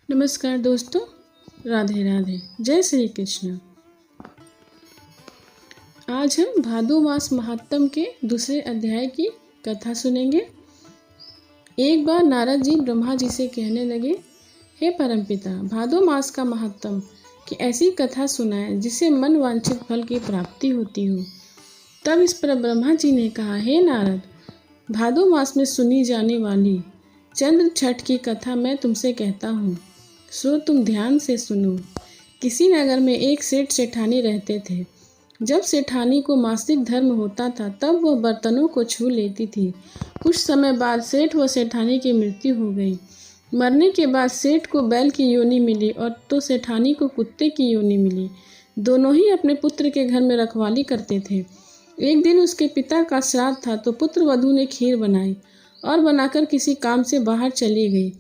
नमस्कार दोस्तों, राधे राधे, जय श्री कृष्ण। आज हम भादो मास महात्म के दूसरे अध्याय की कथा सुनेंगे। एक बार नारद जी ब्रह्मा जी से कहने लगे, हे परमपिता, भादो मास का महात्म कि ऐसी कथा सुनाए जिससे मन वांछित फल की प्राप्ति होती हो। तब इस पर ब्रह्मा जी ने कहा, हे नारद, भादो मास में सुनी जाने वाली चंद्र छठ की कथा मैं तुमसे कहता हूँ, सो तुम ध्यान से सुनो। किसी नगर में एक सेठ सेठानी रहते थे। जब सेठानी को मासिक धर्म होता था तब वह बर्तनों को छू लेती थी। कुछ समय बाद सेठ व सेठानी की मृत्यु हो गई। मरने के बाद सेठ को बैल की योनि मिली और तो सेठानी को कुत्ते की योनि मिली। दोनों ही अपने पुत्र के घर में रखवाली करते थे। एक दिन उसके पिता का श्राद्ध था तो पुत्र वधू ने खीर बनाई और बनाकर किसी काम से बाहर चली गई।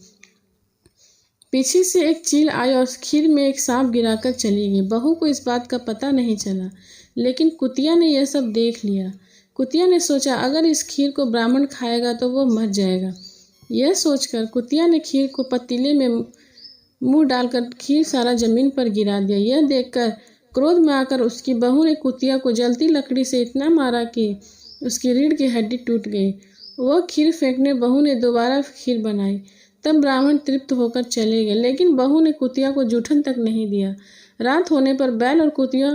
पीछे से एक चील आई और खीर में एक सांप गिराकर चली गई। बहू को इस बात का पता नहीं चला, लेकिन कुतिया ने यह सब देख लिया। कुतिया ने सोचा, अगर इस खीर को ब्राह्मण खाएगा तो वह मर जाएगा। यह सोचकर कुतिया ने खीर को पतीले में मुंह डालकर खीर सारा जमीन पर गिरा दिया। यह देखकर क्रोध में आकर उसकी बहू ने कुतिया को जलती लकड़ी से इतना मारा कि उसकी रीढ़ की हड्डी टूट गई। वह खीर फेंकने बहू ने दोबारा खीर बनाई। तब ब्राह्मण तृप्त होकर चले गए, लेकिन बहू ने कुतिया को जूठन तक नहीं दिया। रात होने पर बैल और कुतिया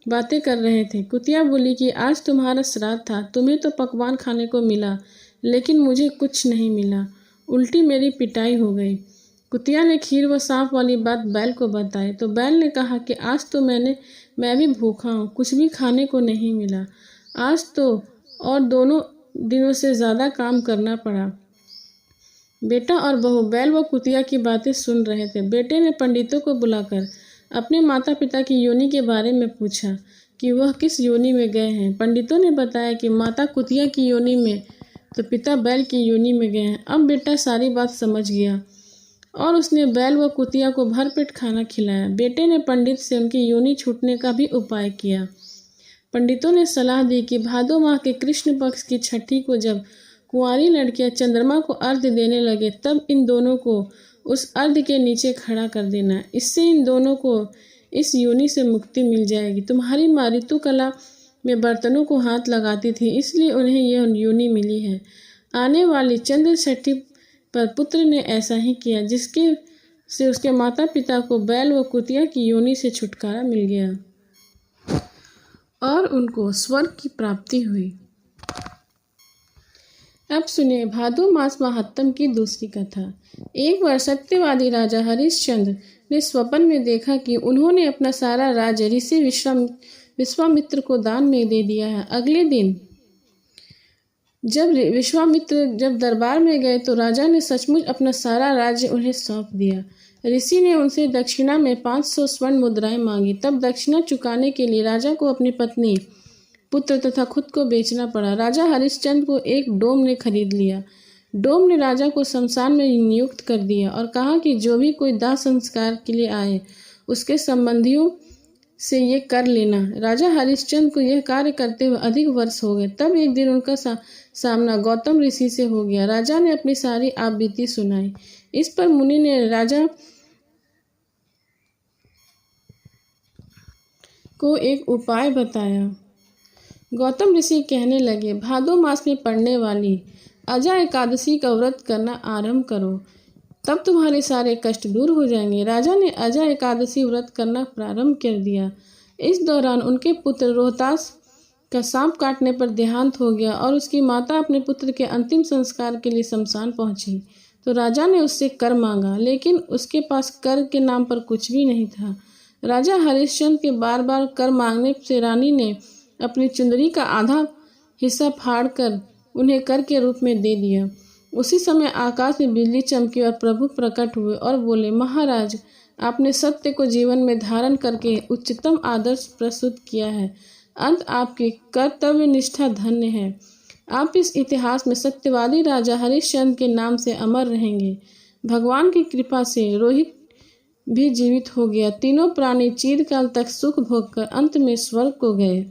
बातें कर रहे थे। कुतिया बोली कि आज तुम्हारा श्राद्ध था, तुम्हें तो पकवान खाने को मिला, लेकिन मुझे कुछ नहीं मिला, उल्टी मेरी पिटाई हो गई। कुतिया ने खीर व सांप वाली बात बैल को बताई तो बैल ने कहा कि आज तो मैं भी भूखा हूँ, कुछ भी खाने को नहीं मिला। आज तो और दोनों दिनों से ज़्यादा काम करना पड़ा। बेटा और बहू बैल व कुतिया की बातें सुन रहे थे। बेटे ने पंडितों को बुलाकर अपने माता पिता की योनि के बारे में पूछा कि वह किस योनि में गए हैं। पंडितों ने बताया कि माता कुतिया की योनि में तो पिता बैल की योनि में गए हैं। अब बेटा सारी बात समझ गया और उसने बैल व कुतिया को भरपेट खाना खिलाया। बेटे ने पंडित से उनकी योनि छूटने का भी उपाय किया। पंडितों ने सलाह दी कि भादो माह के कृष्ण पक्ष की छठी को जब कुंवारी लड़कियां चंद्रमा को अर्घ्य देने लगे तब इन दोनों को उस अर्घ्य के नीचे खड़ा कर देना। इससे इन दोनों को इस योनि से मुक्ति मिल जाएगी। तुम्हारी माँ ऋतुकला में बर्तनों को हाथ लगाती थी, इसलिए उन्हें यह योनि मिली है। आने वाली चंद्र छठी पर पुत्र ने ऐसा ही किया, जिसके से उसके माता पिता को बैल व कुतिया की योनि से छुटकारा मिल गया और उनको स्वर्ग की प्राप्ति हुई। अब सुनिए भादो मास महात्म की दूसरी कथा। एक बार सत्यवादी राजा हरिश्चंद्र ने स्वप्न में देखा कि उन्होंने अपना सारा राज्य ऋषि विश्वामित्र को दान में दे दिया है। अगले दिन जब विश्वामित्र दरबार में गए तो राजा ने सचमुच अपना सारा राज्य उन्हें सौंप दिया। ऋषि ने उनसे दक्षिणा में 500 स्वर्ण मुद्राएं मांगी। तब दक्षिणा चुकाने के लिए राजा को अपनी पत्नी, पुत्र तथा खुद को बेचना पड़ा। राजा हरिश्चंद्र को एक डोम ने खरीद लिया। डोम ने राजा को शमशान में नियुक्त कर दिया और कहा कि जो भी कोई दाह संस्कार के लिए आए उसके संबंधियों से ये कर लेना। राजा हरिश्चंद्र को यह कार्य करते हुए अधिक वर्ष हो गए। तब एक दिन उनका सामना गौतम ऋषि से हो गया। राजा ने अपनी सारी आपबीती सुनाई। इस पर मुनि ने राजा को एक उपाय बताया। गौतम ऋषि कहने लगे, भादो मास में पड़ने वाली अजा एकादशी का व्रत करना आरंभ करो, तब तुम्हारे सारे कष्ट दूर हो जाएंगे। राजा ने अजा एकादशी व्रत करना प्रारंभ कर दिया। इस दौरान उनके पुत्र रोहतास का सांप काटने पर देहांत हो गया और उसकी माता अपने पुत्र के अंतिम संस्कार के लिए शमशान पहुंची तो राजा ने उससे कर मांगा, लेकिन उसके पास कर के नाम पर कुछ भी नहीं था। राजा हरिश्चंद्र के बार बार कर मांगने से रानी ने अपनी चुंदरी का आधा हिस्सा फाड़कर उन्हें कर के रूप में दे दिया। उसी समय आकाश में बिजली चमकी और प्रभु प्रकट हुए और बोले, महाराज, आपने सत्य को जीवन में धारण करके उच्चतम आदर्श प्रस्तुत किया है। अंत आपकी कर्तव्य निष्ठा धन्य है। आप इस इतिहास में सत्यवादी राजा हरिश्चंद्र के नाम से अमर रहेंगे। भगवान की कृपा से रोहित भी जीवित हो गया। तीनों प्राणी चिरकाल तक सुख भोगकर अंत में स्वर्ग को गए।